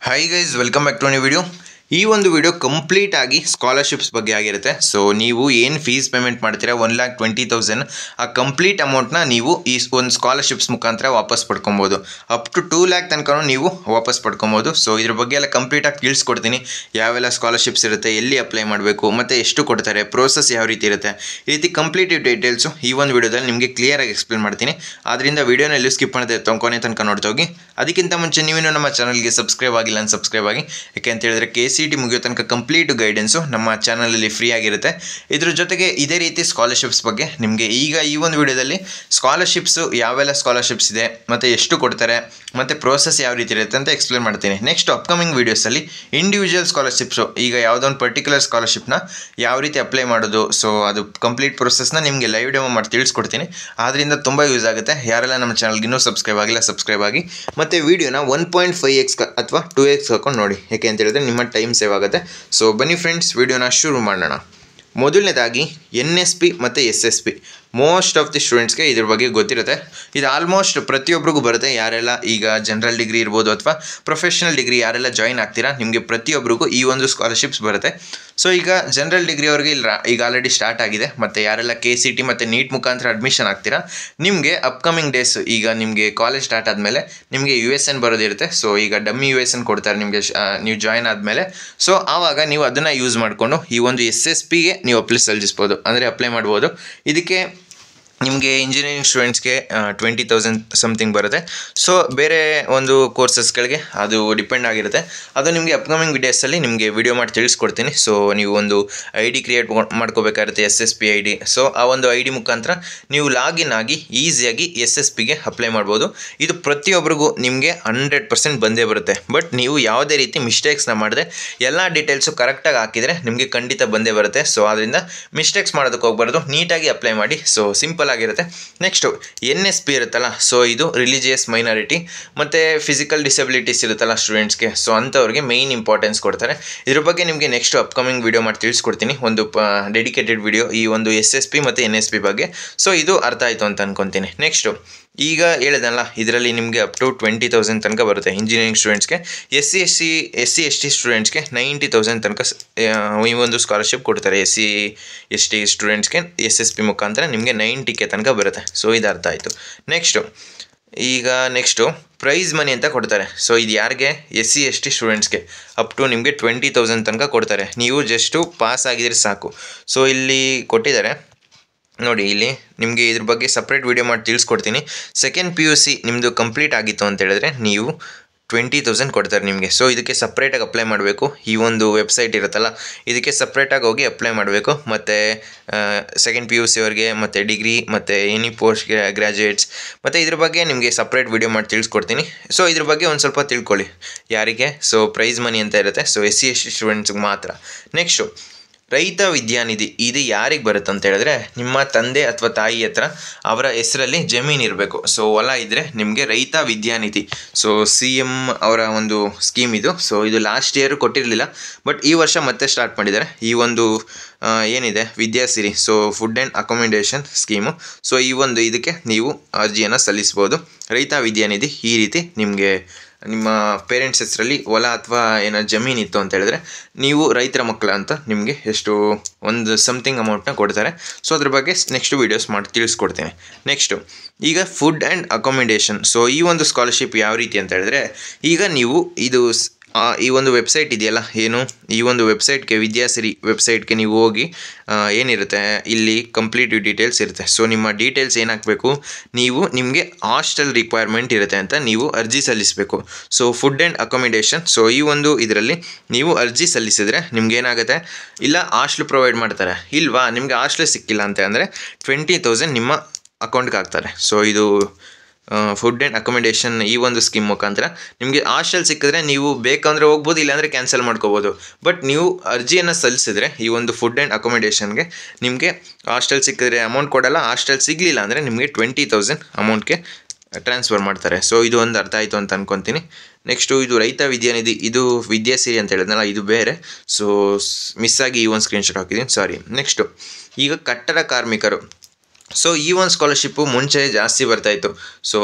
Hi guys, welcome back to a new video. ಈ ಒಂದು video complete ಆಗಿ scholarships ಬಗ್ಗೆ ಆಗಿರುತ್ತೆ. ಸೊ ನೀವು ಏನು ಫೀಸ್ ಪೇಮೆಂಟ್ ಮಾಡ್ತೀರಾ 1,20,000 ಆ ಕಂಪ್ಲೀಟ್ ಅಮೌಂಟ್ನ ನೀವು ಈ ಒಂದು ಸ್ಕಾಲರ್ಶಿಪ್ಸ್ ಮುಖಾಂತರ ವಾಪಸ್ ಪಡ್ಕೊಬೋದು. ಅಪ್ ಟು 2 lakh ತನಕ ನೀವು ವಾಪಸ್ ಪಡ್ಕೊಬೋದು. ಸೊ ಇದ್ರ ಬಗ್ಗೆ ಎಲ್ಲ ಕಂಪ್ಲೀಟಾಗಿ ತಿಳಿಸ್ಕೊಡ್ತೀನಿ. ಯಾವೆಲ್ಲ ಸ್ಕಾಲರ್ಶಿಪ್ಸ್ ಇರುತ್ತೆ, ಎಲ್ಲಿ ಅಪ್ಲೈ ಮಾಡಬೇಕು, ಮತ್ತು ಎಷ್ಟು ಕೊಡ್ತಾರೆ, ಪ್ರೋಸೆಸ್ ಯಾವ ರೀತಿ ಇರುತ್ತೆ, ಈ ರೀತಿ ಕಂಪ್ಲೀಟ್ ಡೀಟೇಲ್ಸು ಈ ಒಂದು ವಿಡಿಯೋದಲ್ಲಿ ನಿಮಗೆ ಕ್ಲಿಯರಾಗಿ ಎಕ್ಸ್ಪ್ಲೇನ್ ಮಾಡ್ತೀನಿ. ಆದ್ದರಿಂದ ವಿಡಿಯೋನ ಎಲ್ಲೂ ಸ್ಕಿಪ್ ಮಾಡದೆ ಕೊನೆ ತನಕ ನೋಡ್ತಾ ಹೋಗಿ. ಅದಕ್ಕಿಂತ ಮುಂಚೆ ನೀವೇನು ನಮ್ಮ ಚಾನಲ್ಗೆ ಸಬ್ಸ್ಕ್ರೈಬ್ ಆಗಿಲ್ಲ ಅಂತ ಸಬ್ಸ್ಕ್ರೈಬ್ ಆಗಿ. ಯಾಕೆ ಅಂತ ಹೇಳಿದ್ರೆ KCET ಮುಗಿಯೋ ತನಕ ಕಂಪ್ಲೀಟ್ ಗೈಡೆನ್ಸು ನಮ್ಮ ಚಾನಲಲ್ಲಿ ಫ್ರೀ ಆಗಿರುತ್ತೆ. ಇದ್ರ ಜೊತೆಗೆ ಇದೇ ರೀತಿ ಸ್ಕಾಲರ್ಶಿಪ್ಸ್ ಬಗ್ಗೆ ನಿಮಗೆ ಈಗ ಈ ಒಂದು ವಿಡಿಯೋದಲ್ಲಿ ಸ್ಕಾಲರ್ಶಿಪ್ಸು ಯಾವೆಲ್ಲ ಸ್ಕಾಲರ್ಶಿಪ್ಸ್ ಇದೆ, ಮತ್ತು ಎಷ್ಟು ಕೊಡ್ತಾರೆ, ಮತ್ತು ಪ್ರೋಸೆಸ್ ಯಾವ ರೀತಿ ಇರುತ್ತೆ ಅಂತ ಎಕ್ಸ್ಪ್ಲೇನ್ ಮಾಡ್ತೀನಿ. ನೆಕ್ಸ್ಟ್ ಅಪ್ಕಮಿಂಗ್ ವೀಡಿಯೋಸಲ್ಲಿ ಇಂಡಿವಿಜುವಲ್ ಸ್ಕಾಲರ್ಶಿಪ್ಸು, ಈಗ ಯಾವುದೋ ಒಂದು ಪರ್ಟಿಕ್ಯುಲರ್ ಸ್ಕಾಲರ್ಶಿಪ್ನ ಯಾವ ರೀತಿ ಅಪ್ಲೈ ಮಾಡೋದು, ಸೊ ಅದು ಕಂಪ್ಲೀಟ್ ಪ್ರೋಸೆಸ್ನ ನಿಮಗೆ ಲೈವ್ ಡೆಮೋ ಮಾಡಿ ತಿಳಿಸ್ಕೊಡ್ತೀನಿ. ಆದ್ದರಿಂದ ತುಂಬ ಯೂಸ್ ಆಗುತ್ತೆ. ಯಾರೆಲ್ಲ ನಮ್ಮ ಚಾನಲ್ಗೆ ಇನ್ನೂ ಸಬ್ಸ್ಕ್ರೈಬ್ ಆಗಿಲ್ಲ ಸಬ್ಸ್ಕ್ರೈಬ್ ಆಗಿ, ಮತ್ತು ವೀಡಿಯೋನ 1.5x ಅಥವಾ 2x ಹಾಕೊಂಡು ನೋಡಿ. ಯಾಕೆ ಅಂತ ಹೇಳಿದ್ರೆ ನಿಮ್ಮ ಟೈಮ್ ಸೇವ್ ಆಗುತ್ತೆ. ಸೊ ಬನ್ನಿ ಫ್ರೆಂಡ್ಸ್, ವಿಡಿಯೋನ ಶುರು ಮಾಡೋಣ. ಮೊದಲನೇದಾಗಿ NSP ಮತ್ತು SSP ಮೋಸ್ಟ್ ಆಫ್ ದಿ ಸ್ಟೂಡೆಂಟ್ಸ್ಗೆ ಇದ್ರ ಬಗ್ಗೆ ಗೊತ್ತಿರುತ್ತೆ. ಇದು ಆಲ್ಮೋಸ್ಟ್ ಪ್ರತಿಯೊಬ್ಬರಿಗೂ ಬರುತ್ತೆ. ಯಾರೆಲ್ಲ ಈಗ ಜನರಲ್ ಡಿಗ್ರಿ ಇರ್ಬೋದು ಅಥವಾ ಪ್ರೊಫೆಷನಲ್ ಡಿಗ್ರಿ ಯಾರೆಲ್ಲ ಜಾಯ್ನ್ ಆಗ್ತೀರಾ, ನಿಮಗೆ ಪ್ರತಿಯೊಬ್ಬರಿಗೂ ಈ ಒಂದು ಸ್ಕಾಲರ್ಶಿಪ್ಸ್ ಬರುತ್ತೆ. ಸೊ ಈಗ ಜನರಲ್ ಡಿಗ್ರಿ ಅವ್ರಿಗೆ ಈಗ ಆಲ್ರೆಡಿ ಸ್ಟಾರ್ಟ್ ಆಗಿದೆ. ಮತ್ತು ಯಾರೆಲ್ಲ KCET ಮತ್ತು NEET ಮುಖಾಂತರ ಅಡ್ಮಿಷನ್ ಆಗ್ತೀರಾ, ನಿಮಗೆ ಅಪ್ಕಮಿಂಗ್ ಡೇಸ್, ಈಗ ನಿಮಗೆ ಕಾಲೇಜ್ ಸ್ಟಾರ್ಟ್ ಆದಮೇಲೆ ನಿಮಗೆ USN ಬರೋದಿರುತ್ತೆ. ಸೊ ಈಗ ಡಮ್ಮಿ USN ಕೊಡ್ತಾರೆ ನಿಮಗೆ ನೀವು ಜಾಯ್ನ್ ಆದಮೇಲೆ. ಸೊ ಆವಾಗ ನೀವು ಅದನ್ನು ಯೂಸ್ ಮಾಡಿಕೊಂಡು ಈ ಒಂದು SSPಗೆ ನೀವು ಅಪ್ಲೈ ಮಾಡ್ಬೋದು. ಇದಕ್ಕೆ ನಿಮಗೆ ಇಂಜಿನಿಯರಿಂಗ್ ಸ್ಟೂಡೆಂಟ್ಸ್ಗೆ 20,000 ಸಮಥಿಂಗ್ ಬರುತ್ತೆ. ಸೊ ಬೇರೆ ಒಂದು ಕೋರ್ಸಸ್ಗಳಿಗೆ ಅದು ಡಿಪೆಂಡ್ ಆಗಿರುತ್ತೆ. ಅದು ನಿಮಗೆ ಅಪ್ಕಮಿಂಗ್ ಡೇಸಲ್ಲಿ ನಿಮಗೆ ವಿಡಿಯೋ ಮಾಡಿ ತಿಳಿಸ್ಕೊಡ್ತೀನಿ. ಸೊ ನೀವು ಒಂದು ID ಕ್ರಿಯೇಟ್ ಮಾಡ್ಕೋಬೇಕಾಗುತ್ತೆ, SSP ID. ಸೊ ಆ ಒಂದು ID ಮುಖಾಂತರ ನೀವು ಲಾಗಿನ್ ಆಗಿ ಈಸಿಯಾಗಿ SSPಗೆ ಅಪ್ಲೈ ಮಾಡ್ಬೋದು. ಇದು ಪ್ರತಿಯೊಬ್ಬರಿಗೂ ನಿಮಗೆ 100% ಬಂದೇ ಬರುತ್ತೆ. ಬಟ್ ನೀವು ಯಾವುದೇ ರೀತಿ ಮಿಸ್ಟೇಕ್ಸ್ನ ಮಾಡದೆ ಎಲ್ಲ ಡೀಟೇಲ್ಸು ಕರೆಕ್ಟಾಗಿ ಹಾಕಿದರೆ ನಿಮಗೆ ಖಂಡಿತ ಬಂದೇ ಬರುತ್ತೆ. ಸೊ ಅದರಿಂದ ಮಿಸ್ಟೇಕ್ಸ್ ಮಾಡೋದಕ್ಕೆ ಹೋಗ್ಬಾರ್ದು, ನೀಟಾಗಿ ಅಪ್ಲೈ ಮಾಡಿ. ಸೊ ಸಿಂಪಲ್ ಆಗಿರುತ್ತೆ. ನೆಕ್ಸ್ಟು NSP ಇರುತ್ತಲ್ಲ, ಸೊ ಇದು ರಿಲಿಜಿಯಸ್ ಮೈನಾರಿಟಿ ಮತ್ತು ಫಿಸಿಕಲ್ ಡಿಸಬಿಲಿಟೀಸ್ ಇರುತ್ತಲ್ಲ ಸ್ಟೂಡೆಂಟ್ಸ್ಗೆ, ಸೊ ಅಂಥವ್ರಿಗೆ ಮೇಯ್ನ್ ಇಂಪಾರ್ಟೆನ್ಸ್ ಕೊಡ್ತಾರೆ. ಇದ್ರ ಬಗ್ಗೆ ನಿಮಗೆ ನೆಕ್ಸ್ಟ್ ಅಪ್ಕಮಿಂಗ್ ವಿಡಿಯೋ ಮಾಡಿ ತಿಳಿಸ್ಕೊಡ್ತೀನಿ, ಒಂದು ಡೆಡಿಕೇಟೆಡ್ ವಿಡಿಯೋ ಈ ಒಂದು SSP ಮತ್ತು NSP ಬಗ್ಗೆ. ಸೊ ಇದು ಅರ್ಥ ಆಯಿತು ಅಂತ ಅಂದ್ಕೊತೀನಿ. ನೆಕ್ಸ್ಟು ಈಗ ಹೇಳಿದಲ್ಲ, ಇದರಲ್ಲಿ ನಿಮಗೆ ಅಪ್ ಟು 20,000 ತನಕ ಬರುತ್ತೆ ಇಂಜಿನಿಯರಿಂಗ್ ಸ್ಟೂಡೆಂಟ್ಸ್ಗೆ. SC ST ಸ್ಟೂಡೆಂಟ್ಸ್ಗೆ 90,000 ತನಕ ಈ ಒಂದು ಸ್ಕಾಲರ್ಶಿಪ್ ಕೊಡ್ತಾರೆ. SC ST ಸ್ಟೂಡೆಂಟ್ಸ್ಗೆ SSP ಮುಖಾಂತರ ನಿಮಗೆ 90K ತನಕ ಬರುತ್ತೆ. ಸೊ ಇದು ಅರ್ಥ ಆಯಿತು. ನೆಕ್ಸ್ಟು ಪ್ರೈಸ್ ಮನಿ ಅಂತ ಕೊಡ್ತಾರೆ. ಸೊ ಇದು ಯಾರಿಗೆ? SC ST ಸ್ಟೂಡೆಂಟ್ಸ್ಗೆ ಅಪ್ ಟು ನಿಮಗೆ 20,000 ತನಕ ಕೊಡ್ತಾರೆ. ನೀವು ಜಸ್ಟು ಪಾಸ್ ಆಗಿದ್ರೆ ಸಾಕು. ಸೊ ಇಲ್ಲಿ ಕೊಟ್ಟಿದ್ದಾರೆ ನೋಡಿ, ಇಲ್ಲಿ ನಿಮಗೆ ಇದ್ರ ಬಗ್ಗೆ ಸಪ್ರೇಟ್ ವಿಡಿಯೋ ಮಾಡಿ ತಿಳಿಸ್ಕೊಡ್ತೀನಿ. ಸೆಕೆಂಡ್ PUC ನಿಮ್ಮದು ಕಂಪ್ಲೀಟ್ ಆಗಿತ್ತು ಅಂತ ಹೇಳಿದ್ರೆ ನೀವು 20,000 ಕೊಡ್ತಾರೆ ನಿಮಗೆ. ಸೊ ಇದಕ್ಕೆ ಸಪ್ರೇಟಾಗಿ ಅಪ್ಲೈ ಮಾಡಬೇಕು. ಈ ಒಂದು ವೆಬ್ಸೈಟ್ ಇರುತ್ತಲ್ಲ, ಇದಕ್ಕೆ ಸಪ್ರೇಟಾಗಿ ಹೋಗಿ ಅಪ್ಲೈ ಮಾಡಬೇಕು. ಮತ್ತು ಸೆಕೆಂಡ್ PUC ಅವ್ರಿಗೆ, ಮತ್ತು ಡಿಗ್ರಿ, ಮತ್ತು ಎನಿ ಪೋಸ್ಟ್ ಗ್ರ್ಯಾಜುಯೇಟ್ಸ್, ಮತ್ತು ಇದ್ರ ಬಗ್ಗೆ ನಿಮಗೆ ಸಪ್ರೇಟ್ ವಿಡಿಯೋ ಮಾಡಿ ತಿಳಿಸ್ಕೊಡ್ತೀನಿ. ಸೊ ಇದ್ರ ಬಗ್ಗೆ ಒಂದು ಸ್ವಲ್ಪ ತಿಳ್ಕೊಳ್ಳಿ. ಯಾರಿಗೆ? ಸೊ ಪ್ರೈಸ್ ಮನಿ ಅಂತ ಇರುತ್ತೆ. ಸೊ SC ST ಸ್ಟೂಡೆಂಟ್ಸ್ಗೆ ಮಾತ್ರ. ನೆಕ್ಸ್ಟು ರೈತ ವಿದ್ಯಾನಿಧಿ, ಇದು ಯಾರಿಗೆ ಬರುತ್ತೆ ಅಂತ ಹೇಳಿದ್ರೆ, ನಿಮ್ಮ ತಂದೆ ಅಥವಾ ತಾಯಿ ಹತ್ರ ಅವರ ಹೆಸರಲ್ಲಿ ಜಮೀನು ಇರಬೇಕು. ಸೊ ಹೊಲ ಇದ್ದರೆ ನಿಮಗೆ ರೈತ ವಿದ್ಯಾನಿಧಿ. ಸೊ CM ಅವರ ಒಂದು ಸ್ಕೀಮ್ ಇದು. ಸೊ ಇದು ಲಾಸ್ಟ್ ಇಯರ್ ಕೊಟ್ಟಿರಲಿಲ್ಲ, ಬಟ್ ಈ ವರ್ಷ ಮತ್ತೆ ಸ್ಟಾರ್ಟ್ ಮಾಡಿದ್ದಾರೆ. ಈ ಒಂದು ಏನಿದೆ Vidyasiri, so food and accommodation scheme. So ಈ ಒಂದು ಇದಕ್ಕೆ ನೀವು ಅರ್ಜಿಯನ್ನು ಸಲ್ಲಿಸ್ಬೋದು. ರೈತ ವಿದ್ಯಾನಿಧಿ ಈ ರೀತಿ ನಿಮಗೆ ನಿಮ್ಮ ಪೇರೆಂಟ್ಸ್ ಹೆಸರಲ್ಲಿ ಹೊಲ ಅಥವಾ ಏನೋ ಜಮೀನಿತ್ತು ಅಂತ ಹೇಳಿದ್ರೆ ನೀವು ರೈತರ ಮಕ್ಕಳ ಅಂತ ನಿಮಗೆ ಎಷ್ಟು ಒಂದು ಸಮಥಿಂಗ್ ಅಮೌಂಟ್ನ ಕೊಡ್ತಾರೆ. ಸೊ ಅದ್ರ ಬಗ್ಗೆ ನೆಕ್ಸ್ಟ್ ವೀಡಿಯೋಸ್ ಮಾಡಿ ತಿಳಿಸ್ಕೊಡ್ತೀನಿ. ನೆಕ್ಸ್ಟು ಈಗ ಫುಡ್ ಆ್ಯಂಡ್ ಅಕೊಮಿಡೇಷನ್. ಸೊ ಈ ಒಂದು ಸ್ಕಾಲರ್ಶಿಪ್ ಯಾವ ರೀತಿ ಅಂತ ಹೇಳಿದ್ರೆ, ಈಗ ನೀವು ಇದು ಈ ಒಂದು ವೆಬ್ಸೈಟ್ ಇದೆಯಲ್ಲ, ಏನು ಈ ಒಂದು ವೆಬ್ಸೈಟ್ಗೆ, ವಿದ್ಯಾಸಿರಿ ವೆಬ್ಸೈಟ್ಗೆ ನೀವು ಹೋಗಿ ಏನಿರುತ್ತೆ ಇಲ್ಲಿ ಕಂಪ್ಲೀಟ್ ಡೀಟೇಲ್ಸ್ ಇರುತ್ತೆ. ಸೊ ನಿಮ್ಮ ಡೀಟೇಲ್ಸ್ ಏನು ಹಾಕಬೇಕು, ನಿಮಗೆ ಹಾಸ್ಟೆಲ್ ರಿಕ್ವೈರ್ಮೆಂಟ್ ಇರುತ್ತೆ ಅಂತ ನೀವು ಅರ್ಜಿ ಸಲ್ಲಿಸಬೇಕು. ಸೊ ಫುಡ್ ಆ್ಯಂಡ್ ಅಕೊಮಿಡೇಷನ್, ಸೊ ಈ ಒಂದು ಇದರಲ್ಲಿ ನೀವು ಅರ್ಜಿ ಸಲ್ಲಿಸಿದ್ರೆ ನಿಮ್ಗೆ ಏನಾಗುತ್ತೆ, ಇಲ್ಲ ಹಾಸ್ಟೆಲ್ ಪ್ರೊವೈಡ್ ಮಾಡ್ತಾರೆ, ಇಲ್ವಾ ನಿಮಗೆ ಹಾಸ್ಟೆಲ್ ಸಿಕ್ಕಿಲ್ಲ ಅಂತ ಅಂದರೆ 20,000 ನಿಮ್ಮ ಅಕೌಂಟ್ಗೆ ಹಾಕ್ತಾರೆ. ಸೊ ಇದು ಫುಡ್ ಆ್ಯಂಡ್ ಅಕೊಮಿಡೇಷನ್ ಈ ಒಂದು ಸ್ಕೀಮ್ ಮುಖಾಂತರ ನಿಮಗೆ ಹಾಸ್ಟೆಲ್ ಸಿಕ್ಕಿದ್ರೆ ನೀವು ಬೇಕಂದರೆ ಹೋಗ್ಬೋದು, ಇಲ್ಲಾಂದರೆ ಕ್ಯಾನ್ಸಲ್ ಮಾಡ್ಕೋಬೋದು. ಬಟ್ ನೀವು ಅರ್ಜಿಯನ್ನು ಸಲ್ಲಿಸಿದ್ರೆ ಈ ಒಂದು ಫುಡ್ ಆ್ಯಂಡ್ ಅಕೊಮಿಡೇಷನ್ಗೆ ನಿಮಗೆ ಹಾಸ್ಟೆಲ್ ಸಿಕ್ಕಿದ್ರೆ ಅಮೌಂಟ್ ಕೊಡಲ್ಲ, ಹಾಸ್ಟೆಲ್ ಸಿಗಲಿಲ್ಲ ಅಂದರೆ ನಿಮಗೆ 20,000 ಅಮೌಂಟ್ಗೆ ಟ್ರಾನ್ಸ್ಫರ್ ಮಾಡ್ತಾರೆ. ಸೊ ಇದು ಒಂದು ಅರ್ಥ ಆಯಿತು ಅಂತ ಅಂದ್ಕೊತೀನಿ. ನೆಕ್ಸ್ಟು ಇದು ರೈತ ವಿದ್ಯಾನಿಧಿ, ಇದು ವಿದ್ಯಾಸಿರಿ ಅಂತ ಹೇಳಿದ್ನಲ್ಲ, ಇದು ಬೇರೆ. ಸೊ ಮಿಸ್ ಆಗಿ ಈ ಒಂದು ಸ್ಕ್ರೀನ್ಶಾಟ್ ಹಾಕಿದ್ದೀನಿ, ಸಾರಿ. ನೆಕ್ಸ್ಟು ಈಗ ಕಟ್ಟಡ ಕಾರ್ಮಿಕರು, ಸೊ ಈ ಒಂದು ಸ್ಕಾಲರ್ಶಿಪ್ಪು ಮುಂಚೆ ಜಾಸ್ತಿ ಬರ್ತಾಯಿತ್ತು. ಸೊ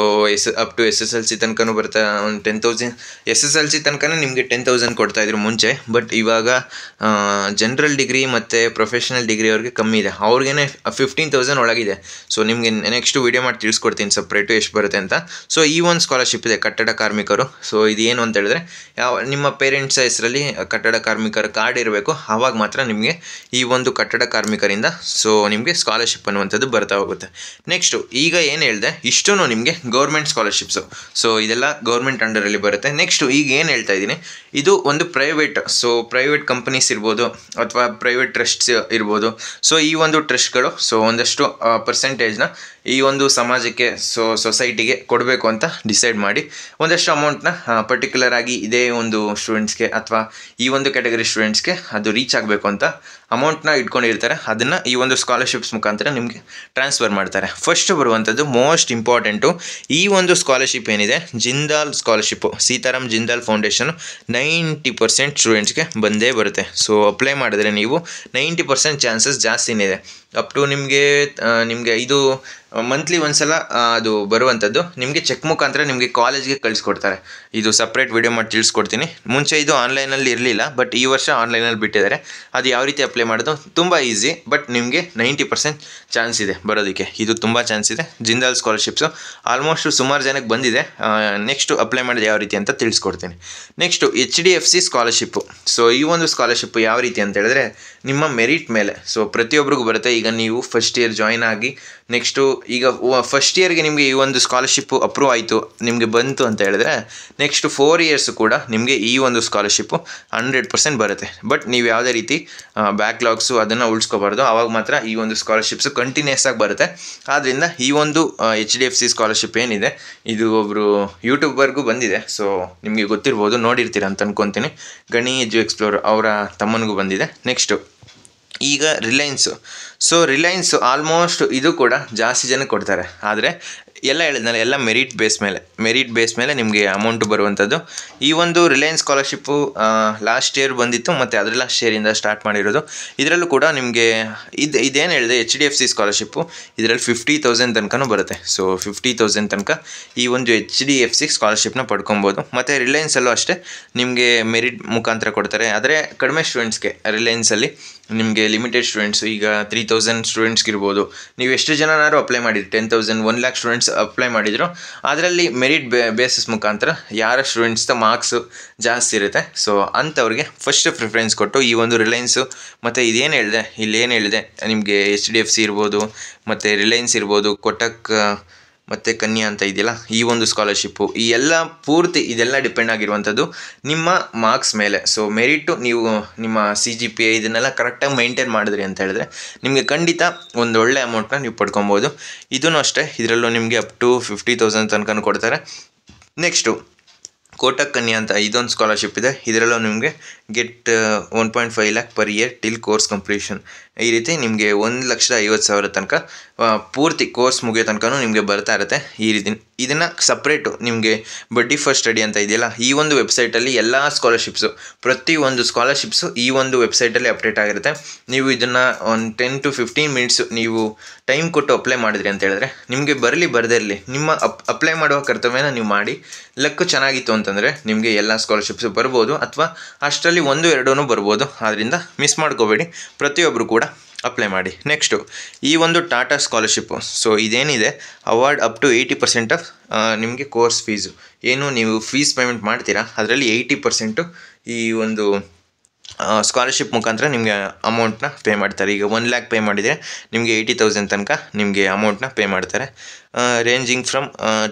ಅಪ್ ಟು SSLC ತನಕನೂ ಬರ್ತಾ ಒಂದು 10,000 SSLC ತನಕನೇ ನಿಮಗೆ 10,000 ಕೊಡ್ತಾಯಿದ್ರು ಮುಂಚೆ. ಬಟ್ ಇವಾಗ ಜನರಲ್ ಡಿಗ್ರಿ ಮತ್ತು ಪ್ರೊಫೆಷನಲ್ ಡಿಗ್ರಿ ಅವ್ರಿಗೆ ಕಮ್ಮಿ ಇದೆ, ಅವ್ರಿಗೇ 15,000 ಒಳಗಿದೆ. ಸೊ ನಿಮಗೆ ನೆಕ್ಸ್ಟ್ ವೀಡಿಯೋ ಮಾಡಿ ತಿಳಿಸ್ಕೊಡ್ತೀನಿ ಸಪ್ರೇಟು ಎಷ್ಟು ಬರುತ್ತೆ ಅಂತ. ಸೊ ಈ ಒಂದು ಸ್ಕಾಲರ್ಶಿಪ್ ಇದೆ ಕಟ್ಟಡ ಕಾರ್ಮಿಕರು. ಸೊ ಇದೇನು ಅಂತ ಹೇಳಿದ್ರೆ ನಿಮ್ಮ ಪೇರೆಂಟ್ಸ್ ಹೆಸರಲ್ಲಿ ಕಟ್ಟಡ ಕಾರ್ಮಿಕರ ಕಾರ್ಡ್ ಇರಬೇಕು, ಆವಾಗ ಮಾತ್ರ ನಿಮಗೆ ಈ ಒಂದು ಕಟ್ಟಡ ಕಾರ್ಮಿಕರಿಂದ ಸೊ ನಿಮಗೆ ಸ್ಕಾಲರ್ಶಿಪ್ ಅನ್ನುವಂಥದ್ದು ಬರ್ತಾ ಹೋಗುತ್ತೆ. ನೆಕ್ಸ್ಟು ಈಗ ಏನು ಹೇಳಿದೆ ಇಷ್ಟೂ ನಿಮಗೆ ಗೌರ್ಮೆಂಟ್ ಸ್ಕಾಲರ್ಶಿಪ್ಸು. ಸೊ ಇದೆಲ್ಲ ಗೌರ್ಮೆಂಟ್ ಅಂಡರಲ್ಲಿ ಬರುತ್ತೆ. ನೆಕ್ಸ್ಟು ಈಗ ಏನು ಹೇಳ್ತಾ ಇದ್ದೀನಿ, ಇದು ಒಂದು ಪ್ರೈವೇಟ್, ಸೊ ಪ್ರೈವೇಟ್ ಕಂಪನೀಸ್ ಇರ್ಬೋದು ಅಥವಾ ಪ್ರೈವೇಟ್ ಟ್ರಸ್ಟ್ಸ್ ಇರ್ಬೋದು. ಸೊ ಈ ಒಂದು ಟ್ರಸ್ಟ್ಗಳು ಸೊ ಒಂದಷ್ಟು ಪರ್ಸೆಂಟೇಜ್ನ ಈ ಒಂದು ಸಮಾಜಕ್ಕೆ ಸೊಸೈಟಿಗೆ ಕೊಡಬೇಕು ಅಂತ ಡಿಸೈಡ್ ಮಾಡಿ ಒಂದಷ್ಟು ಅಮೌಂಟ್ನ ಪರ್ಟಿಕ್ಯುಲರ್ ಆಗಿ ಇದೇ ಒಂದು ಸ್ಟೂಡೆಂಟ್ಸ್ಗೆ ಅಥವಾ ಈ ಒಂದು ಕ್ಯಾಟಗರಿ ಸ್ಟೂಡೆಂಟ್ಸ್ಗೆ ಅದು ರೀಚ್ ಆಗಬೇಕು ಅಂತ ಅಮೌಂಟ್ನ ಇಟ್ಕೊಂಡಿರ್ತಾರೆ. ಅದನ್ನು ಈ ಒಂದು ಸ್ಕಾಲರ್ಶಿಪ್ಸ್ ಮುಖಾಂತರ ನಿಮಗೆ ಟ್ರಾನ್ಸ್ಫರ್ ಮಾಡ್ತಾರೆ. ಫಸ್ಟ್ ಬರುವಂಥದ್ದು ಮೋಸ್ಟ್ ಇಂಪಾರ್ಟೆಂಟು, ಈ ಒಂದು ಸ್ಕಾಲರ್ಶಿಪ್ ಏನಿದೆ ಜಿಂದಾಲ್ ಸ್ಕಾಲರ್ಶಿಪ್ಪು, ಸೀತಾರಾಮ್ ಜಿಂದಾಲ್ ಫೌಂಡೇಶನ್ 90% ಸ್ಟೂಡೆಂಟ್ಸ್ಗೆ ಬಂದೇ ಬರುತ್ತೆ. ಸೊ ಅಪ್ಲೈ ಮಾಡಿದ್ರೆ ನೀವು 90% ಚಾನ್ಸಸ್ ಜಾಸ್ತಿನೇ ಇದೆ. ಅಪ್ ಟು ನಿಮಗೆ ಇದು ಮಂತ್ಲಿ ಒಂದ್ಸಲ ಅದು ಬರುವಂಥದ್ದು ನಿಮಗೆ ಚೆಕ್ ಮುಖಾಂತರ ನಿಮಗೆ ಕಾಲೇಜ್ಗೆ ಕಳಿಸ್ಕೊಡ್ತಾರೆ. ಇದು ಸಪ್ರೇಟ್ ವಿಡಿಯೋ ಮಾಡಿ ತಿಳಿಸ್ಕೊಡ್ತೀನಿ. ಮುಂಚೆ ಇದು ಆನ್ಲೈನಲ್ಲಿ ಇರಲಿಲ್ಲ, ಬಟ್ ಈ ವರ್ಷ ಆನ್ಲೈನಲ್ಲಿ ಬಿಟ್ಟಿದ್ದಾರೆ. ಅದು ಯಾವ ರೀತಿ ಅಪ್ಲೈ ಮಾಡೋದು ತುಂಬ ಈಸಿ, ಬಟ್ ನಿಮಗೆ 90% ಚಾನ್ಸ್ ಇದೆ ಬರೋದಕ್ಕೆ. ಇದು ತುಂಬ ಚಾನ್ಸ್ ಇದೆ. ಜಿಂದಾಲ್ ಸ್ಕಾಲರ್ಶಿಪ್ಸು ಆಲ್ಮೋಸ್ಟ್ ಸುಮಾರು ಜನಕ್ಕೆ ಬಂದಿದೆ. ನೆಕ್ಸ್ಟು ಅಪ್ಲೈ ಮಾಡೋದು ಯಾವ ರೀತಿ ಅಂತ ತಿಳಿಸ್ಕೊಡ್ತೀನಿ. Next HDFC scholarship. ಸೊ ಈ ಒಂದು ಸ್ಕಾಲರ್ಶಿಪ್ಪು ಯಾವ ರೀತಿ ಅಂತ ಹೇಳಿದ್ರೆ ನಿಮ್ಮ ಮೆರಿಟ್ ಮೇಲೆ, ಸೊ ಪ್ರತಿಯೊಬ್ಬರಿಗೂ ಬರುತ್ತೆ. ಈಗ ನೀವು ಫಸ್ಟ್ ಇಯರ್ ಜಾಯ್ನ್ ಆಗಿ ನೆಕ್ಸ್ಟು ಈಗ ಫಸ್ಟ್ ಇಯರ್ಗೆ ನಿಮಗೆ ಈ ಒಂದು ಸ್ಕಾಲರ್ಶಿಪ್ಪು ಅಪ್ರೂವ್ ಆಯಿತು, ನಿಮಗೆ ಬಂತು ಅಂತ ಹೇಳಿದ್ರೆ ನೆಕ್ಸ್ಟ್ 4 ಇಯರ್ಸು ಕೂಡ ನಿಮಗೆ ಈ ಒಂದು ಸ್ಕಾಲರ್ಶಿಪ್ಪು 100% ಬರುತ್ತೆ. ಬಟ್ ನೀವು ಯಾವುದೇ ರೀತಿ ಬ್ಯಾಕ್ಲಾಗ್ಸು ಅದನ್ನು ಉಳಿಸ್ಕೋಬಾರ್ದು, ಆವಾಗ ಮಾತ್ರ ಈ ಒಂದು ಸ್ಕಾಲರ್ಶಿಪ್ಸು ಕಂಟಿನ್ಯೂಸ್ ಆಗಿ ಬರುತ್ತೆ. ಆದ್ದರಿಂದ ಈ ಒಂದು HDFC ಸ್ಕಾಲರ್ಶಿಪ್ ಏನಿದೆ ಇದು ಒಬ್ಬರು ಯೂಟ್ಯೂಬರ್ಗೂ ಬಂದಿದೆ. ಸೊ ನಿಮಗೆ ಗೊತ್ತಿರ್ಬೋದು, ನೋಡಿರ್ತೀರ ಅಂತ ಅನ್ಕೊತೀನಿ. ಗಣಿ ಎಜು ಎಕ್ಸ್ಪ್ಲೋರ್ ಅವರ ತಮ್ಮನಿಗೂ ಬಂದಿದೆ. ನೆಕ್ಸ್ಟು ಈಗ ರಿಲಯನ್ಸು. ಸೊ ರಿಲಯನ್ಸು ಆಲ್ಮೋಸ್ಟ್ ಇದು ಕೂಡ ಜಾಸ್ತಿ ಜನಕ್ಕೆ ಕೊಡ್ತಾರೆ. ಆದರೆ ಎಲ್ಲ ಹೇಳಿದ್ನಲ್ಲ, ಎಲ್ಲ ಮೆರಿಟ್ ಬೇಸ್ ಮೇಲೆ ನಿಮಗೆ ಅಮೌಂಟು ಬರುವಂಥದ್ದು. ಈ ಒಂದು ರಿಲಯನ್ಸ್ ಸ್ಕಾಲರ್ಶಿಪ್ಪು ಲಾಸ್ಟ್ ಇಯರ್ ಬಂದಿತ್ತು ಮತ್ತು ಅದರ ಲಾಸ್ಟ್ ಇಯರಿಂದ ಸ್ಟಾರ್ಟ್ ಮಾಡಿರೋದು. ಇದರಲ್ಲೂ ಕೂಡ ನಿಮಗೆ ಇದೇನು ಹೇಳಿದೆ HDFC ಸ್ಕಾಲರ್ಶಿಪ್ಪು, ಇದರಲ್ಲಿ 50,000 ತನಕನೂ ಬರುತ್ತೆ. ಸೊ 50,000 ತನಕ ಈ ಒಂದು HDFC ಸ್ಕಾಲರ್ಶಿಪ್ನ ಪಡ್ಕೊಬೋದು. ಮತ್ತು ರಿಲಯನ್ಸಲ್ಲೂ ಅಷ್ಟೇ ನಿಮಗೆ ಮೆರಿಟ್ ಮುಖಾಂತರ ಕೊಡ್ತಾರೆ. ಆದರೆ ಕಡಿಮೆ ಸ್ಟೂಡೆಂಟ್ಸ್ಗೆ ರಿಲಯನ್ಸಲ್ಲಿ ನಿಮಗೆ ಲಿಮಿಟೆಡ್ ಸ್ಟೂಡೆಂಟ್ಸು, ಈಗ 3,000 ಸ್ಟೂಡೆಂಟ್ಸ್ಗಿರ್ಬೋದು. ನೀವು ಎಷ್ಟು ಜನನಾದ್ರು ಅಪ್ಲೈ ಮಾಡಿರಿ, 10,000 1 lakh ಸ್ಟೂಡೆಂಟ್ಸ್ ಅಪ್ಲೈ ಮಾಡಿದ್ರು, ಅದರಲ್ಲಿ ಮೆರಿಟ್ ಬೇಸಿಸ್ ಮುಖಾಂತರ ಯಾರ ಸ್ಟೂಡೆಂಟ್ಸ್ದ ಮಾರ್ಕ್ಸು ಜಾಸ್ತಿ ಇರುತ್ತೆ. ಸೊ ಅಂಥವ್ರಿಗೆ ಫಸ್ಟ್ ಪ್ರಿಫರೆನ್ಸ್ ಕೊಟ್ಟು ಈ ಒಂದು ರಿಲಯನ್ಸು ಮತ್ತು ಇಲ್ಲೇನು ಹೇಳಿದೆ ನಿಮಗೆ HDFC ಇರ್ಬೋದು ಮತ್ತು ರಿಲಯನ್ಸ್ ಇರ್ಬೋದು, ಕೊಟಕ್ ಮತ್ತು ಕನ್ಯಾ ಅಂತ ಇದೆಯಲ್ಲ, ಈ ಒಂದು ಸ್ಕಾಲರ್ಶಿಪ್ಪು ಈ ಎಲ್ಲ ಪೂರ್ತಿ ಇದೆಲ್ಲ ಡಿಪೆಂಡ್ ಆಗಿರುವಂಥದ್ದು ನಿಮ್ಮ ಮಾರ್ಕ್ಸ್ ಮೇಲೆ. ಸೊ ಮೆರಿಟು ನೀವು ನಿಮ್ಮ CGPA ಇದನ್ನೆಲ್ಲ ಕರೆಕ್ಟಾಗಿ ಮೈಂಟೈನ್ ಮಾಡಿದ್ರಿ ಅಂತ ಹೇಳಿದ್ರೆ ನಿಮಗೆ ಖಂಡಿತ ಒಂದು ಒಳ್ಳೆ ಅಮೌಂಟ್ನ ನೀವು ಪಡ್ಕೊಬೋದು. ಇದೂ ಅಷ್ಟೇ, ಇದರಲ್ಲೂ ನಿಮಗೆ ಅಪ್ ಟು 50,000 ತನಕ ಕೊಡ್ತಾರೆ. ನೆಕ್ಸ್ಟು ಕೋಟಕ್ ಕನ್ಯಾ ಅಂತ ಇದೊಂದು ಸ್ಕಾಲರ್ಶಿಪ್ ಇದೆ. ಇದರಲ್ಲೂ ನಿಮಗೆ get 1.5 lakh per year till course completion. ಈ ರೀತಿ ನಿಮಗೆ 1,50,000 ತನಕ ಪೂರ್ತಿ ಕೋರ್ಸ್ ಮುಗಿಯೋ ತನಕನೂ ನಿಮಗೆ ಬರ್ತಾ ಇರುತ್ತೆ. ಈ ರೀತಿ ಇದನ್ನು ಸಪ್ರೇಟು ನಿಮಗೆ ಬಡ್ಡಿ ಫಸ್ಟ್ ಸ್ಟಡಿ ಅಂತ ಇದೆಯಲ್ಲ, ಈ ಒಂದು ವೆಬ್ಸೈಟಲ್ಲಿ ಎಲ್ಲ ಸ್ಕಾಲರ್ಶಿಪ್ಸು ಪ್ರತಿಯೊಂದು ಸ್ಕಾಲರ್ಶಿಪ್ಸು ಈ ಒಂದು ವೆಬ್ಸೈಟಲ್ಲಿ ಅಪ್ಡೇಟ್ ಆಗಿರುತ್ತೆ. ನೀವು ಇದನ್ನು ಒಂದು 10 to 15 ಮಿನಿಟ್ಸ್ ನೀವು ಟೈಮ್ ಕೊಟ್ಟು ಅಪ್ಲೈ ಮಾಡಿದ್ರಿ ಅಂತ ಹೇಳಿದ್ರೆ ನಿಮಗೆ ಬರದೇ ಇರಲಿ, ನಿಮ್ಮ ಅಪ್ಲೈ ಮಾಡುವ ಕರ್ತವ್ಯನ ನೀವು ಮಾಡಿ. ಲಕ್ಕು ಚೆನ್ನಾಗಿತ್ತು ಅಂತಂದರೆ ನಿಮಗೆ ಎಲ್ಲ ಸ್ಕಾಲರ್ಶಿಪ್ಸು ಬರ್ಬೋದು, ಅಥವಾ ಅಷ್ಟರಲ್ಲಿ 1-2 ಬರ್ಬೋದು. ಆದ್ದರಿಂದ ಮಿಸ್ ಮಾಡ್ಕೋಬೇಡಿ, ಪ್ರತಿಯೊಬ್ಬರು ಕೂಡ ಅಪ್ಲೈ ಮಾಡಿ. ನೆಕ್ಸ್ಟು ಈ ಒಂದು ಟಾಟಾ ಸ್ಕಾಲರ್ಶಿಪ್ಪು. ಸೊ ಇದೇನಿದೆ ಅವಾರ್ಡ್ ಅಪ್ ಟು 80% ಆಫ್ ನಿಮಗೆ ಕೋರ್ಸ್ ಫೀಸು, ಏನು ನೀವು ಫೀಸ್ ಪೇಮೆಂಟ್ ಮಾಡ್ತೀರಾ ಅದರಲ್ಲಿ 80% ಈ ಒಂದು ಸ್ಕಾಲರ್ಶಿಪ್ ಮುಖಾಂತರ ನಿಮಗೆ ಅಮೌಂಟ್ನ ಪೇ ಮಾಡ್ತಾರೆ. ಈಗ 1 lakh ಪೇ ಮಾಡಿದರೆ ನಿಮಗೆ 80,000 ತನಕ ನಿಮಗೆ ಅಮೌಂಟ್ನ ಪೇ ಮಾಡ್ತಾರೆ. Ranging from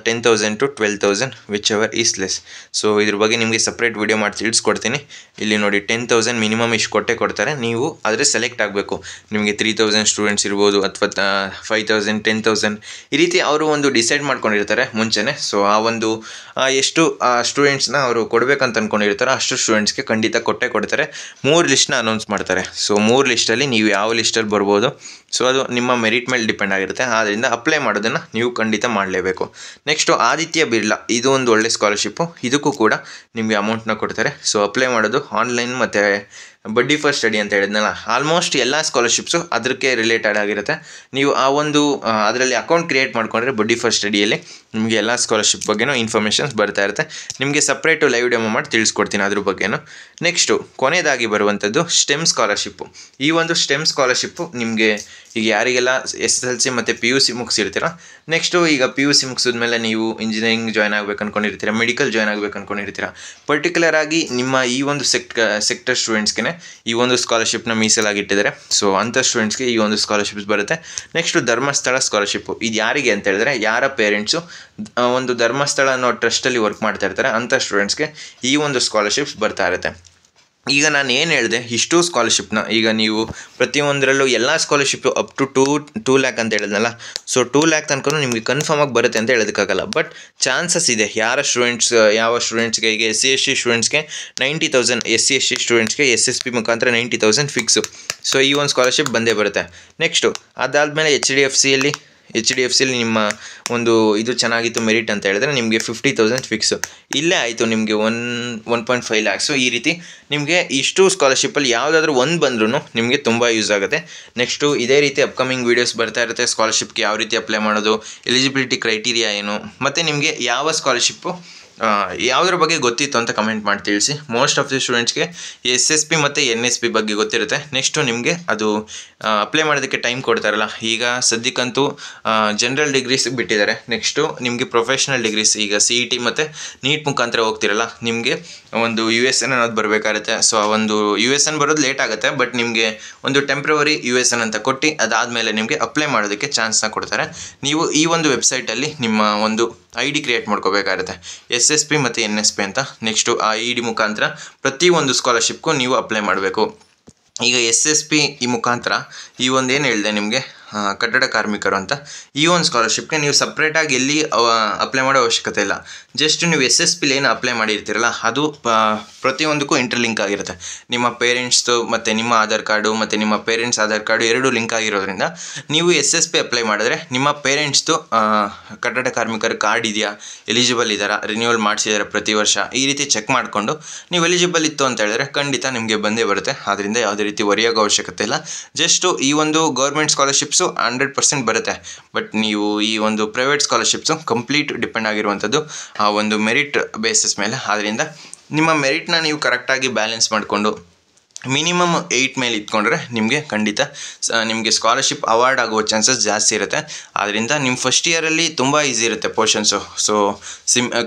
10,000 to 12,000 which ever is less. So ಇದ್ರ ಬಗ್ಗೆ ನಿಮಗೆ ಸಪ್ರೇಟ್ ವಿಡಿಯೋ ಮಾಡಿ ತಿಳಿಸ್ಕೊಡ್ತೀನಿ. ಇಲ್ಲಿ ನೋಡಿ 10,000 ಮಿನಿಮಮ್ ಇಷ್ಟು ಕೊಡ್ತಾರೆ. ನೀವು ಆದರೆ ಸೆಲೆಕ್ಟ್ ಆಗಬೇಕು. ನಿಮಗೆ 3,000 ಸ್ಟೂಡೆಂಟ್ಸ್ ಇರ್ಬೋದು, ಅಥವಾ 5,000 10,000 ಈ ರೀತಿ ಅವರು ಒಂದು ಡಿಸೈಡ್ ಮಾಡ್ಕೊಂಡಿರ್ತಾರೆ ಮುಂಚೆನೇ. ಸೊ ಆ ಒಂದು ಎಷ್ಟು ಸ್ಟೂಡೆಂಟ್ಸ್ನ ಅವರು ಕೊಡಬೇಕಂತ ಅಂದ್ಕೊಂಡಿರ್ತಾರೆ ಅಷ್ಟು ಸ್ಟೂಡೆಂಟ್ಸ್ಗೆ ಖಂಡಿತ ಕೊಡ್ತಾರೆ. 3 ಲಿಸ್ಟ್ನ ಅನೌನ್ಸ್ ಮಾಡ್ತಾರೆ. ಸೊ 3 ಲಿಸ್ಟಲ್ಲಿ ನೀವು ಯಾವ ಲಿಸ್ಟಲ್ಲಿ ಬರ್ಬೋದು. ಸೊ ಅದು ನಿಮ್ಮ ಮೆರಿಟ್ ಮೇಲೆ ಡಿಪೆಂಡ್ ಆಗಿರುತ್ತೆ. ಆದ್ದರಿಂದ ಅಪ್ಲೈ ಮಾಡೋದನ್ನು ನೀವು ಖಂಡಿತ ಮಾಡಲೇಬೇಕು. ನೆಕ್ಸ್ಟು ಆದಿತ್ಯ ಬಿರ್ಲಾ, ಇದು ಒಂದು ಒಳ್ಳೆ ಸ್ಕಾಲರ್ಶಿಪ್ಪು. ಇದಕ್ಕೂ ಕೂಡ ನಿಮಗೆ ಅಮೌಂಟ್ನ ಕೊಡ್ತಾರೆ. ಸೊ ಅಪ್ಲೈ ಮಾಡೋದು ಆನ್ಲೈನ್ ಮತ್ತು ಬಡ್ಡಿ ಫಸ್ಟ್ ಸ್ಟಡಿ ಅಂತ ಹೇಳಿದ್ನಲ್ಲ, ಆಲ್ಮೋಸ್ಟ್ ಎಲ್ಲ ಸ್ಕಾಲರ್ಶಿಪ್ಸು ಅದಕ್ಕೆ ರಿಲೇಟೆಡ್ ಆಗಿರುತ್ತೆ. ನೀವು ಆ ಒಂದು ಅದರಲ್ಲಿ ಅಕೌಂಟ್ ಕ್ರಿಯೇಟ್ ಮಾಡ್ಕೊಂಡ್ರೆ ಬಡ್ಡಿ ಫಸ್ಟ್ ಸ್ಟಡಿಯಲ್ಲಿ ನಿಮಗೆ ಎಲ್ಲ ಸ್ಕಾಲರ್ಶಿಪ್ ಬಗ್ಗೆನೂ ಇನ್ಫಾರ್ಮೇಷನ್ಸ್ ಬರ್ತಾ ಇರುತ್ತೆ. ನಿಮಗೆ ಸಪ್ರೇಟು ಲೈವ್ ಡೆಮೋ ಮಾಡಿ ತಿಳಿಸ್ಕೊಡ್ತೀನಿ ಅದ್ರ ಬಗ್ಗೆನೂ. ನೆಕ್ಸ್ಟು ಕೊನೆಯದಾಗಿ ಬರುವಂಥದ್ದು ಸ್ಟೆಮ್ ಸ್ಕಾಲರ್ಶಿಪ್ಪು. ಈ ಒಂದು ಸ್ಟೆಮ್ ಸ್ಕಾಲರ್ಶಿಪ್ಪು ನಿಮಗೆ ಈಗ ಯಾರಿಗೆಲ್ಲ SSLC ಮತ್ತು PUC ಮುಗಿಸಿರ್ತೀರ, ನೆಕ್ಸ್ಟು ಈಗ PUC ಮುಗಿಸಿದ್ಮೇಲೆ ನೀವು ಇಂಜಿನಿಯರಿಂಗ್ ಜಾಯ್ನ್ ಆಗಬೇಕು ಅಂದ್ಕೊಂಡಿರ್ತೀರ, ಮೆಡಿಕಲ್ ಜಾಯ್ನ್ ಆಗಬೇಕು ಅಂದ್ಕೊಂಡಿರ್ತೀರ, ಪರ್ಟಿಕ್ಯುಲರ್ ಆಗಿ ನಿಮ್ಮ ಈ ಒಂದು ಸೆಕ್ಟರ್ ಸ್ಟೂಡೆಂಟ್ಸ್ಗೆ ಈ ಒಂದು ಸ್ಕಾಲರ್ಶಿಪ್ನ ಮೀಸಲಾಗಿಟ್ಟಿದ್ದಾರೆ. ಸೊ ಅಂಥ ಸ್ಟೂಡೆಂಟ್ಸ್ಗೆ ಈ ಒಂದು ಸ್ಕಾಲರ್ಶಿಪ್ಸ್ ಬರುತ್ತೆ. Next Dharmasthala scholarship. ಇದು ಯಾರಿಗೆ ಅಂತ ಹೇಳಿದ್ರೆ, ಯಾರ ಪೇರೆಂಟ್ಸು ಒಂದು ಧರ್ಮಸ್ಥಳ ಅನ್ನೋ ಟ್ರಸ್ಟಲ್ಲಿ ವರ್ಕ್ ಮಾಡ್ತಾ ಇರ್ತಾರೆ ಅಂಥ ಸ್ಟೂಡೆಂಟ್ಸ್ಗೆ ಈ ಒಂದು ಸ್ಕಾಲರ್ಶಿಪ್ಸ್ ಬರ್ತಾ ಇರುತ್ತೆ. ಈಗ ನಾನು ಏನು ಹೇಳಿದೆ, ಇಷ್ಟು ಸ್ಕಾಲರ್ಶಿಪ್ನ ಈಗ ನೀವು ಪ್ರತಿಯೊಂದರಲ್ಲೂ ಎಲ್ಲ ಸ್ಕಾಲರ್ಶಿಪ್ಪು ಅಪ್ ಟು 2 ಲ್ಯಾಕ್ ಅಂತ ಹೇಳಿದ್ನಲ್ಲ. ಸೊ 2 ಲ್ಯಾಕ್ ತನಕ ನಿಮಗೆ ಕನ್ಫರ್ಮಾಗಿ ಬರುತ್ತೆ ಅಂತ ಹೇಳೋದಕ್ಕಾಗಲ್ಲ. ಬಟ್ ಚಾನ್ಸಸ್ ಇದೆ. ಯಾವ ಸ್ಟೂಡೆಂಟ್ಸ್ಗೆ ಈಗ SC/ST ಸ್ಟೂಡೆಂಟ್ಸ್ಗೆ 90,000, SC/ST ಸ್ಟೂಡೆಂಟ್ಸ್ಗೆ SSP ಮುಖಾಂತರ 90,000 ಫಿಕ್ಸು. ಸೊ ಈ ಒಂದು ಸ್ಕಾಲರ್ಶಿಪ್ ಬಂದೇ ಬರುತ್ತೆ. ನೆಕ್ಸ್ಟು ಅದಾದಮೇಲೆ HDFCಯಲ್ಲಿ ನಿಮ್ಮ ಒಂದು ಇದು ಚೆನ್ನಾಗಿತ್ತು ಮೆರಿಟ್ ಅಂತ ಹೇಳಿದ್ರೆ ನಿಮಗೆ 50,000 ಫಿಕ್ಸು. ಇಲ್ಲೇ ಆಯಿತು ನಿಮಗೆ 1.5 ಲ್ಯಾಕ್ಸು. ಈ ರೀತಿ ನಿಮಗೆ ಇಷ್ಟು ಸ್ಕಾಲರ್ಶಿಪ್ಪಲ್ಲಿ ಯಾವುದಾದ್ರೂ ಒಂದು ಬಂದ್ರೂ ನಿಮಗೆ ತುಂಬ ಯೂಸ್ ಆಗುತ್ತೆ. ನೆಕ್ಸ್ಟು ಇದೇ ರೀತಿ ಅಪ್ಕಮಿಂಗ್ ವೀಡಿಯೋಸ್ ಬರ್ತಾ ಇರುತ್ತೆ. ಸ್ಕಾಲರ್ಶಿಪ್ಗೆ ಯಾವ ರೀತಿ ಅಪ್ಲೈ ಮಾಡೋದು, ಎಲಿಜಿಬಿಲಿಟಿ ಕ್ರೈಟೀರಿಯಾ ಏನು, ಮತ್ತು ನಿಮಗೆ ಯಾವ ಸ್ಕಾಲರ್ಶಿಪ್ಪು ಯಾವುದ್ರ ಬಗ್ಗೆ ಗೊತ್ತಿತ್ತು ಅಂತ ಕಮೆಂಟ್ ಮಾಡಿ ತಿಳಿಸಿ. ಮೋಸ್ಟ್ ಆಫ್ ದಿ ಸ್ಟೂಡೆಂಟ್ಸ್ಗೆ SSP ಮತ್ತು NSP ಬಗ್ಗೆ ಗೊತ್ತಿರುತ್ತೆ. ನೆಕ್ಸ್ಟು ನಿಮಗೆ ಅದು ಅಪ್ಲೈ ಮಾಡೋದಕ್ಕೆ ಟೈಮ್ ಕೊಡ್ತಾರಲ್ಲ. ಈಗ ಸದ್ಯಕ್ಕಂತೂ ಜನರಲ್ ಡಿಗ್ರೀಸ್ ಬಿಟ್ಟಿದ್ದಾರೆ. ನೆಕ್ಸ್ಟು ನಿಮಗೆ ಪ್ರೊಫೆಷ್ನಲ್ ಡಿಗ್ರೀಸ್ ಈಗ CET ಮತ್ತು ನೀಟ್ ಮುಖಾಂತರ ಹೋಗ್ತಿರಲ್ಲ, ನಿಮಗೆ ಒಂದು USN ಅನ್ನೋದು ಬರಬೇಕಾಗುತ್ತೆ. ಸೊ ಆ ಒಂದು USN ಬರೋದು ಲೇಟ್ ಆಗುತ್ತೆ. ಬಟ್ ನಿಮಗೆ ಒಂದು ಟೆಂಪ್ರವರಿ USN ಅಂತ ಕೊಟ್ಟು ಅದಾದಮೇಲೆ ನಿಮಗೆ ಅಪ್ಲೈ ಮಾಡೋದಕ್ಕೆ ಚಾನ್ಸ್ನ ಕೊಡ್ತಾರೆ. ನೀವು ಈ ಒಂದು ವೆಬ್ಸೈಟಲ್ಲಿ ನಿಮ್ಮ ಒಂದು ID ಕ್ರಿಯೇಟ್ ಮಾಡ್ಕೋಬೇಕಾಗುತ್ತೆ, SSP ಮತ್ತು NSP ಅಂತ. ನೆಕ್ಸ್ಟು ಆ ID ಮುಖಾಂತರ ಪ್ರತಿಯೊಂದು ಸ್ಕಾಲರ್ಶಿಪ್ಗೂ ನೀವು ಅಪ್ಲೈ ಮಾಡಬೇಕು. ಈಗ SSP ಈ ಮುಖಾಂತರ ಈ ಒಂದು ಏನು ಹೇಳಿದೆ ನಿಮಗೆ ಕಟ್ಟಡ ಕಾರ್ಮಿಕರು ಅಂತ, ಈ ಒಂದು ಸ್ಕಾಲರ್ಶಿಪ್ಗೆ ನೀವು ಸಪ್ರೇಟಾಗಿ ಎಲ್ಲಿ ಅಪ್ಲೈ ಮಾಡೋ ಅವಶ್ಯಕತೆ ಇಲ್ಲ. ಜಸ್ಟ್ ನೀವು SSPಲಿ ಏನು ಅಪ್ಲೈ ಮಾಡಿರ್ತೀರಲ್ಲ ಅದು ಪ್ರತಿಯೊಂದಕ್ಕೂ ಇಂಟರ್ಲಿಂಕ್ ಆಗಿರುತ್ತೆ. ನಿಮ್ಮ ಪೇರೆಂಟ್ಸ್ದು ಮತ್ತು ನಿಮ್ಮ ಆಧಾರ್ ಕಾರ್ಡು ಮತ್ತು ನಿಮ್ಮ ಪೇರೆಂಟ್ಸ್ ಆಧಾರ್ ಕಾರ್ಡು ಎರಡೂ ಲಿಂಕ್ ಆಗಿರೋದ್ರಿಂದ ನೀವು SSP ಅಪ್ಲೈ ಮಾಡಿದ್ರೆ ನಿಮ್ಮ ಪೇರೆಂಟ್ಸ್ದು ಕಟ್ಟಡ ಕಾರ್ಮಿಕರ ಕಾರ್ಡ್ ಇದೆಯಾ, ಎಲಿಜಿಬಲ್ ಇದ್ದಾರಾ, ರಿನ್ಯೂವಲ್ ಮಾಡಿಸಿದ್ದಾರೆ ಪ್ರತಿ ವರ್ಷ, ಈ ರೀತಿ ಚೆಕ್ ಮಾಡಿಕೊಂಡು ನೀವು ಎಲಿಜಿಬಲ್ ಇತ್ತು ಅಂತ ಹೇಳಿದ್ರೆ ಖಂಡಿತ ನಿಮಗೆ ಬಂದೇ ಬರುತ್ತೆ. ಆದ್ದರಿಂದ ಯಾವುದೇ ರೀತಿ ವರಿಯಾಗೋ ಅವಶ್ಯಕತೆ ಇಲ್ಲ. ಜಸ್ಟು ಈ ಒಂದು ಗೌರ್ಮೆಂಟ್ ಸ್ಕಾಲರ್ಶಿಪ್ಸು 100% ಬರುತ್ತೆ. ಬಟ್ ನೀವು ಈ ಒಂದು ಪ್ರೈವೇಟ್ ಸ್ಕಾಲರ್ಶಿಪ್ಸು ಕಂಪ್ಲೀಟ್ ಡಿಪೆಂಡ್ ಆಗಿರುವಂಥದ್ದು ಆ ಒಂದು ಮೆರಿಟ್ ಬೇಸಿಸ್ ಮೇಲೆ. ಆದ್ದರಿಂದ ನಿಮ್ಮ ಮೆರಿಟ್ನ ನೀವು ಕರೆಕ್ಟಾಗಿ ಬ್ಯಾಲೆನ್ಸ್ ಮಾಡಿಕೊಂಡು ಮಿನಿಮಮ್ 8 ಮೇಲೆ ಇಟ್ಕೊಂಡ್ರೆ ನಿಮಗೆ ಖಂಡಿತ ನಿಮಗೆ ಸ್ಕಾಲರ್ಶಿಪ್ ಅವಾರ್ಡ್ ಆಗುವ ಚಾನ್ಸಸ್ ಜಾಸ್ತಿ ಇರುತ್ತೆ. ಆದ್ದರಿಂದ ನಿಮ್ಮ ಫಸ್ಟ್ ಇಯರಲ್ಲಿ ತುಂಬ ಈಸಿ ಇರುತ್ತೆ ಪೋರ್ಷನ್ಸು. ಸೊ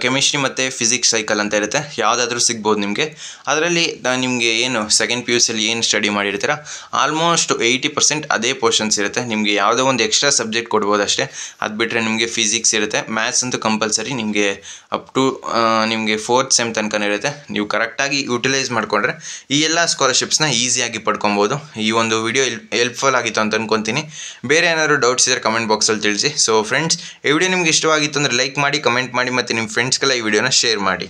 ಕೆಮಿಸ್ಟ್ರಿ ಮತ್ತು ಫಿಸಿಕ್ಸ್ ಸೈಕಲ್ ಅಂತ ಇರುತ್ತೆ, ಯಾವುದಾದ್ರೂ ಸಿಗ್ಬೋದು ನಿಮಗೆ. ಅದರಲ್ಲಿ ನಿಮಗೆ ಏನು ಸೆಕೆಂಡ್ PUCಯಲ್ಲಿ ಏನು ಸ್ಟಡಿ ಮಾಡಿರ್ತೀರ ಆಲ್ಮೋಸ್ಟ್ 80% ಅದೇ ಪೋರ್ಷನ್ಸ್ ಇರುತ್ತೆ. ನಿಮಗೆ ಯಾವುದೋ ಒಂದು ಎಕ್ಸ್ಟ್ರಾ ಸಬ್ಜೆಕ್ಟ್ ಕೊಡ್ಬೋದು ಅಷ್ಟೇ. ಅದು ಬಿಟ್ಟರೆ ನಿಮಗೆ ಫಿಸಿಕ್ಸ್ ಇರುತ್ತೆ, ಮ್ಯಾಥ್ಸ್ ಅಂತೂ ಕಂಪಲ್ಸರಿ ನಿಮಗೆ ಅಪ್ ಟು ನಿಮಗೆ 4th ಸೆಮ್ ತನಕ ಇರುತ್ತೆ. ನೀವು ಕರೆಕ್ಟಾಗಿ ಯೂಟಿಲೈಸ್ ಮಾಡಿಕೊಂಡ್ರೆ ಈ ಎಲ್ಲ ಸ್ಕಾಲರ್ಶಿಪ್ಸ್ನ ಈಸಿಯಾಗಿ ಪಡ್ಕೊಬೋದು. ಈ ಒಂದು ವಿಡಿಯೋ ಹೆಲ್ಪ್ಫುಲ್ ಆಗಿತ್ತು ಅಂತ ಅನ್ಕೊತೀನಿ. ಬೇರೆ ಏನಾದರೂ ಡೌಟ್ಸ್ ಇದ್ದರೆ ಕಮೆಂಟ್ ಬಾಕ್ಸಲ್ಲಿ ತಿಳಿಸಿ. ಸೊ ಫ್ರೆಂಡ್ಸ್, ಈ ವಿಡಿಯೋ ನಿಮ್ಗೆ ಇಷ್ಟವಾಗಿತ್ತು ಅಂದರೆ ಲೈಕ್ ಮಾಡಿ, ಕಮೆಂಟ್ ಮಾಡಿ ಮತ್ತು ನಿಮ್ಮ ಫ್ರೆಂಡ್ಸ್ಗೆಲ್ಲ ಈ ವಿಡಿಯೋನ ಶೇರ್ ಮಾಡಿ.